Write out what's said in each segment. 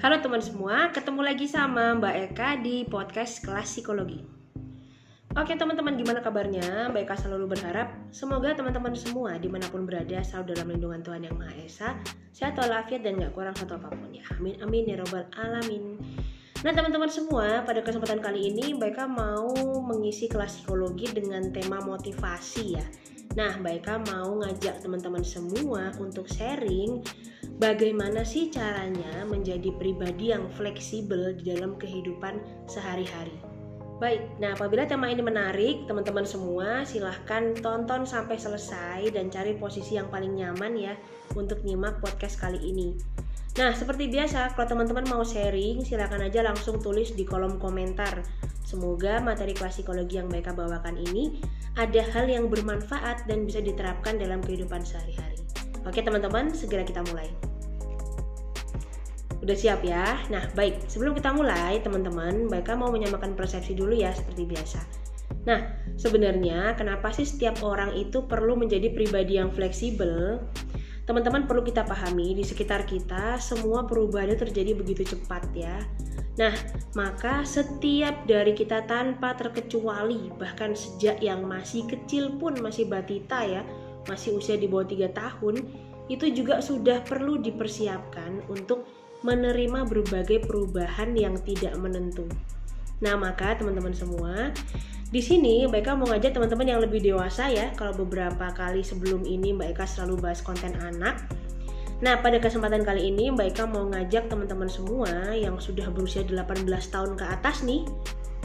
Halo teman semua, ketemu lagi sama Mbak Eka di podcast Kelas Psikologi. Oke teman-teman, gimana kabarnya? Mbak Eka selalu berharap semoga teman-teman semua dimanapun berada selalu dalam lindungan Tuhan Yang Maha Esa, sehat walafiat dan gak kurang satu apapun ya. Amin amin ya robbal alamin. Nah teman-teman semua, pada kesempatan kali ini Mbak Eka mau mengisi kelas psikologi dengan tema motivasi ya. Nah Mbak Eka mau ngajak teman-teman semua untuk sharing bagaimana sih caranya menjadi pribadi yang fleksibel di dalam kehidupan sehari-hari. Baik, nah apabila tema ini menarik, teman-teman semua silahkan tonton sampai selesai dan cari posisi yang paling nyaman ya untuk nyimak podcast kali ini. Nah seperti biasa, kalau teman-teman mau sharing, silahkan aja langsung tulis di kolom komentar. Semoga materi kelas psikologi yang mereka bawakan ini ada hal yang bermanfaat dan bisa diterapkan dalam kehidupan sehari-hari. Oke teman-teman, segera kita mulai. Udah siap ya? Nah baik, sebelum kita mulai teman-teman, Mbak Eka mau menyamakan persepsi dulu ya seperti biasa. Nah sebenarnya kenapa sih setiap orang itu perlu menjadi pribadi yang fleksibel? Teman-teman perlu kita pahami, di sekitar kita semua perubahannya terjadi begitu cepat ya. Nah maka setiap dari kita tanpa terkecuali, bahkan sejak yang masih kecil pun, masih batita ya, masih usia di bawah 3 tahun, itu juga sudah perlu dipersiapkan untuk menerima berbagai perubahan yang tidak menentu. Nah maka teman-teman semua, di sini Mbak Eka mau ngajak teman-teman yang lebih dewasa ya. Kalau beberapa kali sebelum ini Mbak Eka selalu bahas konten anak. Nah pada kesempatan kali ini Mbak Eka mau ngajak teman-teman semua yang sudah berusia 18 tahun ke atas nih,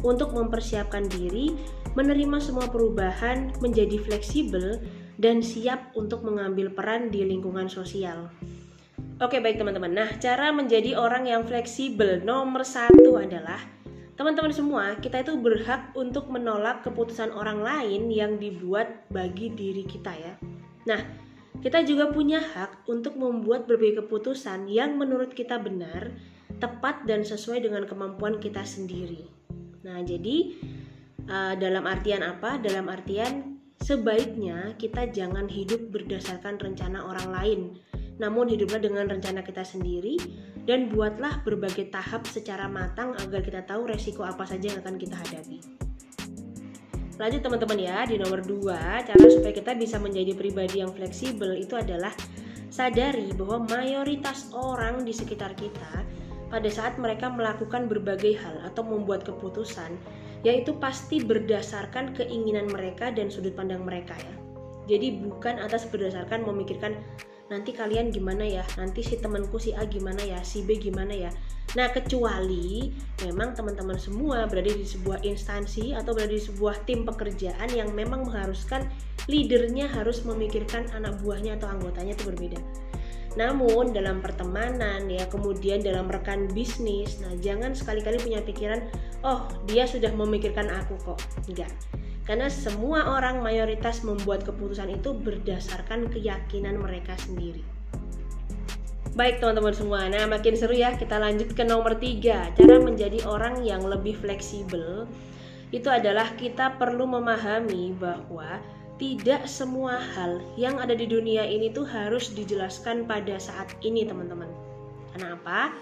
untuk mempersiapkan diri menerima semua perubahan, menjadi fleksibel dan siap untuk mengambil peran di lingkungan sosial. Oke baik teman-teman, nah cara menjadi orang yang fleksibel nomor 1 adalah teman-teman semua, kita itu berhak untuk menolak keputusan orang lain yang dibuat bagi diri kita ya. Nah kita juga punya hak untuk membuat berbagai keputusan yang menurut kita benar, tepat dan sesuai dengan kemampuan kita sendiri. Nah jadi dalam artian apa? Dalam artian sebaiknya kita jangan hidup berdasarkan rencana orang lain, namun hiduplah dengan rencana kita sendiri dan buatlah berbagai tahap secara matang agar kita tahu resiko apa saja yang akan kita hadapi. Lanjut teman-teman ya, di nomor 2, cara supaya kita bisa menjadi pribadi yang fleksibel itu adalah sadari bahwa mayoritas orang di sekitar kita pada saat mereka melakukan berbagai hal atau membuat keputusan, yaitu pasti berdasarkan keinginan mereka dan sudut pandang mereka ya. Jadi bukan atas berdasarkan memikirkan nanti kalian gimana ya, nanti si temanku si A gimana ya, si B gimana ya. Nah kecuali memang teman-teman semua berada di sebuah instansi atau berada di sebuah tim pekerjaan yang memang mengharuskan leadernya harus memikirkan anak buahnya atau anggotanya itu berbeda. Namun dalam pertemanan ya, kemudian dalam rekan bisnis, nah jangan sekali-kali punya pikiran, oh dia sudah memikirkan aku kok. Enggak. Karena semua orang mayoritas membuat keputusan itu berdasarkan keyakinan mereka sendiri. Baik teman-teman semua, nah makin seru ya, kita lanjut ke nomor 3. Cara menjadi orang yang lebih fleksibel itu adalah kita perlu memahami bahwa tidak semua hal yang ada di dunia ini tuh harus dijelaskan pada saat ini teman-teman. Kenapa?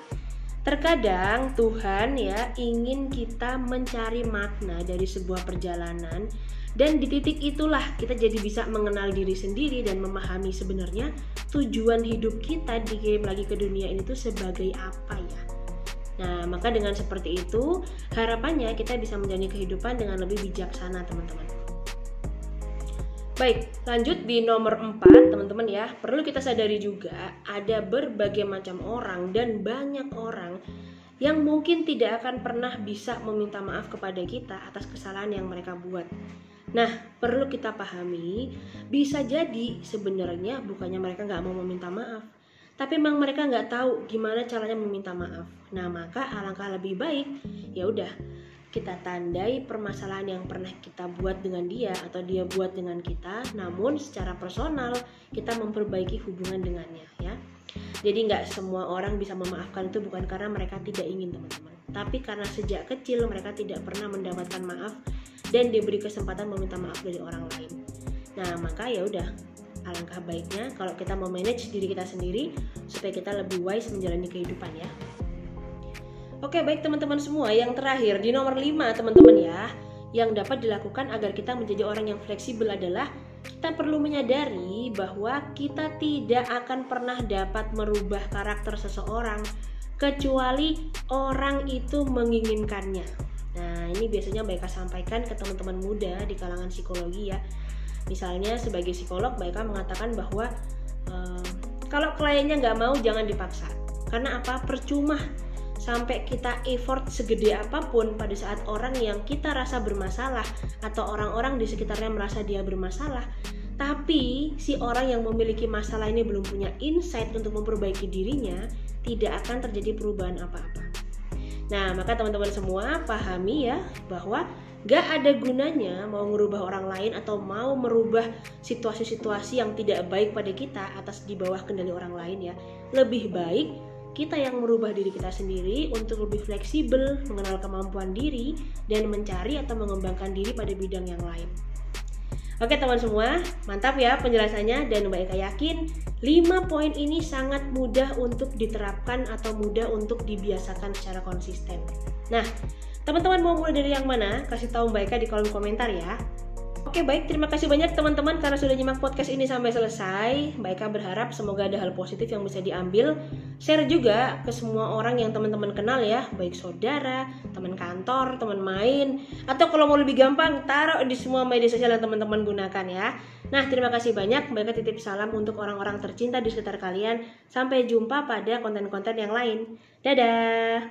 Terkadang Tuhan ya ingin kita mencari makna dari sebuah perjalanan, dan di titik itulah kita jadi bisa mengenal diri sendiri dan memahami sebenarnya tujuan hidup kita dikirim lagi ke dunia ini tuh sebagai apa ya. Nah maka dengan seperti itu harapannya kita bisa menjalani kehidupan dengan lebih bijaksana teman-teman. Baik, lanjut di nomor 4 teman-teman ya. Perlu kita sadari juga ada berbagai macam orang dan banyak orang yang mungkin tidak akan pernah bisa meminta maaf kepada kita atas kesalahan yang mereka buat. Nah, perlu kita pahami, bisa jadi sebenarnya bukannya mereka nggak mau meminta maaf, tapi memang mereka nggak tahu gimana caranya meminta maaf. Nah, maka alangkah lebih baik ya udah kita tandai permasalahan yang pernah kita buat dengan dia atau dia buat dengan kita, namun secara personal kita memperbaiki hubungan dengannya ya. Jadi nggak semua orang bisa memaafkan itu bukan karena mereka tidak ingin teman-teman, tapi karena sejak kecil mereka tidak pernah mendapatkan maaf dan diberi kesempatan meminta maaf dari orang lain. Nah maka ya udah, Alangkah baiknya kalau kita mau manage diri kita sendiri supaya kita lebih wise menjalani kehidupan ya. Oke, baik teman-teman semua, yang terakhir di nomor 5 teman-teman ya, yang dapat dilakukan agar kita menjadi orang yang fleksibel adalah kita perlu menyadari bahwa kita tidak akan pernah dapat merubah karakter seseorang kecuali orang itu menginginkannya. Nah, ini biasanya Baika sampaikan ke teman-teman muda di kalangan psikologi ya. Misalnya sebagai psikolog, Baika mengatakan bahwa kalau kliennya nggak mau, jangan dipaksa. Karena apa? Percuma sampai kita effort segede apapun pada saat orang yang kita rasa bermasalah atau orang-orang di sekitarnya merasa dia bermasalah, tapi si orang yang memiliki masalah ini belum punya insight untuk memperbaiki dirinya, tidak akan terjadi perubahan apa-apa. Nah, maka teman-teman semua pahami ya bahwa gak ada gunanya mau merubah orang lain atau mau merubah situasi-situasi yang tidak baik pada kita atas di bawah kendali orang lain ya. Lebih baik kita yang merubah diri kita sendiri untuk lebih fleksibel, mengenal kemampuan diri, dan mencari atau mengembangkan diri pada bidang yang lain. Oke teman semua, mantap ya penjelasannya, dan Mbak Eka yakin 5 poin ini sangat mudah untuk diterapkan atau mudah untuk dibiasakan secara konsisten. Nah, teman-teman mau mulai dari yang mana? Kasih tahu Mbak Eka di kolom komentar ya. Oke baik, terima kasih banyak teman-teman karena sudah nyimak podcast ini sampai selesai. Mbak Eka berharap semoga ada hal positif yang bisa diambil. Share juga ke semua orang yang teman-teman kenal ya, baik saudara, teman kantor, teman main, atau kalau mau lebih gampang, taruh di semua media sosial yang teman-teman gunakan ya. Nah, terima kasih banyak. Mbak Eka titip salam untuk orang-orang tercinta di sekitar kalian. Sampai jumpa pada konten-konten yang lain. Dadah!